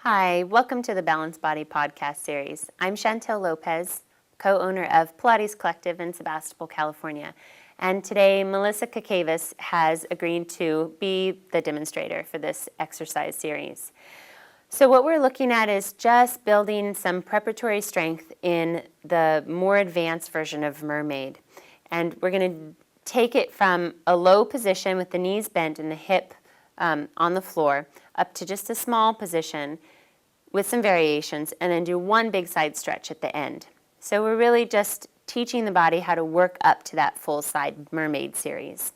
Hi, welcome to the Balanced Body podcast series. I'm Chantill Lopez, co-owner of Pilates Collective in Sebastopol, California. And today, Melissa Kakavas has agreed to be the demonstrator for this exercise series. So what we're looking at is just building some preparatory strength in the more advanced version of Mermaid. And we're going to take it from a low position with the knees bent and the hip on the floor up to just a small position with some variations, and then do one big side stretch at the end. So we're really just teaching the body how to work up to that full side Mermaid series.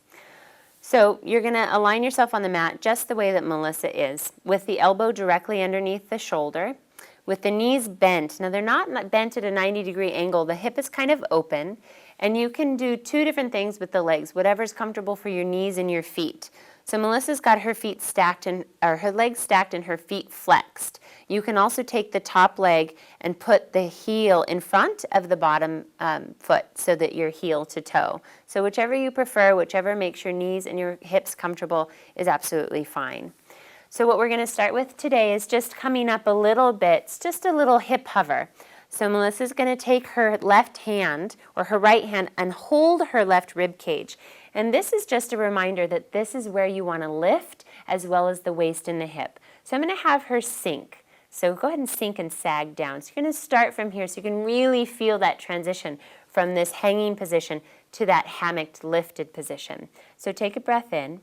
So you're going to align yourself on the mat just the way that Melissa is, with the elbow directly underneath the shoulder, with the knees bent. Now they're not bent at a 90-degree angle. The hip is kind of open, and you can do two different things with the legs, whatever's comfortable for your knees and your feet. So Melissa's got her feet stacked or her legs stacked and her feet flexed. You can also take the top leg and put the heel in front of the bottom foot so that you're heel to toe. So whichever you prefer, whichever makes your knees and your hips comfortable is absolutely fine. So what we're going to start with today is just coming up a little bit, it's just a little hip hover. So Melissa's going to take her left hand or her right hand and hold her left rib cage. And this is just a reminder that this is where you want to lift as well as the waist and the hip. So I'm going to have her sink. So go ahead and sink and sag down. So you're going to start from here so you can really feel that transition from this hanging position to that hammocked lifted position. So take a breath in.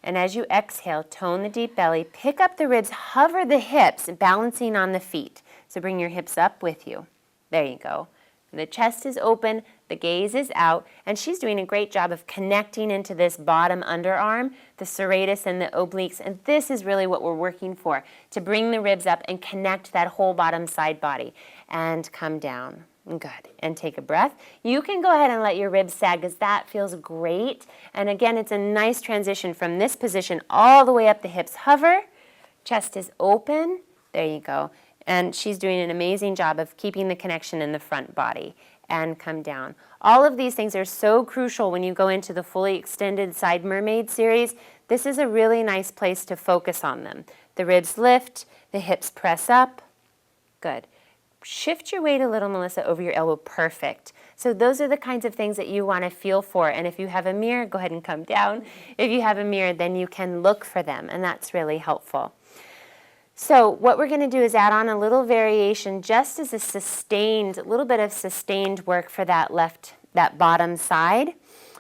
And as you exhale, tone the deep belly, pick up the ribs, hover the hips, balancing on the feet. So bring your hips up with you. There you go. The chest is open, the gaze is out, and she's doing a great job of connecting into this bottom underarm, the serratus and the obliques, and this is really what we're working for, to bring the ribs up and connect that whole bottom side body. And come down. Good. And take a breath. You can go ahead and let your ribs sag because that feels great. And again, it's a nice transition from this position all the way up the hips. Hover, chest is open. There you go. And she's doing an amazing job of keeping the connection in the front body. And come down. All of these things are so crucial when you go into the fully extended side Mermaid series. This is a really nice place to focus on them. The ribs lift, the hips press up. Good. Shift your weight a little, Melissa, over your elbow. Perfect. So those are the kinds of things that you want to feel for. And if you have a mirror, go ahead and come down. If you have a mirror, then you can look for them, and that's really helpful. So what we're going to do is add on a little variation just as a little bit of sustained work for that bottom side.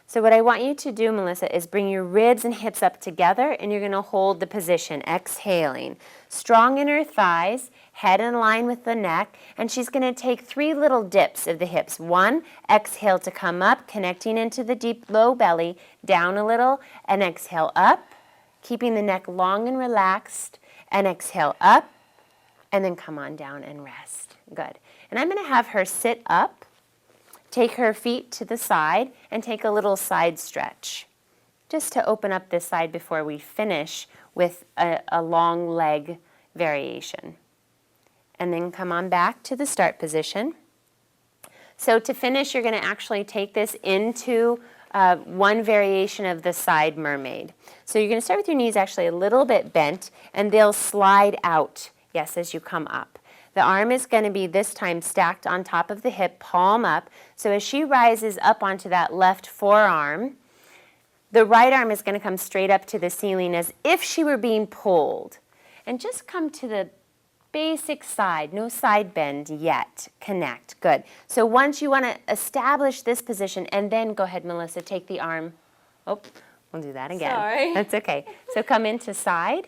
So what I want you to do, Melissa, is bring your ribs and hips up together, and you're going to hold the position, exhaling. Strong inner thighs, head in line with the neck, and she's going to take 3 little dips of the hips. 1, exhale to come up, connecting into the deep low belly, down a little, and exhale up, keeping the neck long and relaxed. And exhale up, and then come on down and rest. Good. And I'm going to have her sit up, take her feet to the side, and take a little side stretch, just to open up this side before we finish with a long leg variation. And then come on back to the start position. So to finish, you're going to actually take this into one variation of the side Mermaid. So you're going to start with your knees actually a little bit bent, and they'll slide out, yes, as you come up. The arm is going to be this time stacked on top of the hip, palm up. So as she rises up onto that left forearm, the right arm is going to come straight up to the ceiling as if she were being pulled. And just come to the basic side, no side bend yet. Connect. Good. So once you want to establish this position, and then go ahead, Melissa, take the arm. Oh, we'll do that again. Sorry. That's okay. So come into side,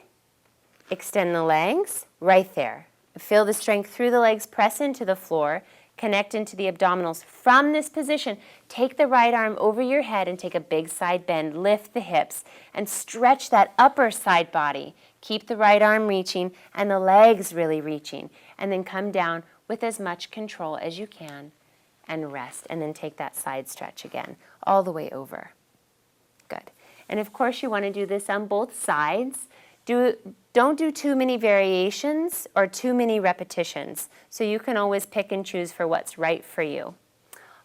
extend the legs, right there. Feel the strength through the legs, press into the floor, connect into the abdominals. From this position, take the right arm over your head and take a big side bend, lift the hips, and stretch that upper side body. Keep the right arm reaching and the legs really reaching. And then come down with as much control as you can and rest. And then take that side stretch again, all the way over. Good. And of course, you want to do this on both sides. Don't do too many variations or too many repetitions. So you can always pick and choose for what's right for you.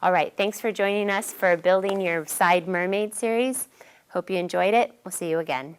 All right, thanks for joining us for building your side Mermaid series. Hope you enjoyed it. We'll see you again.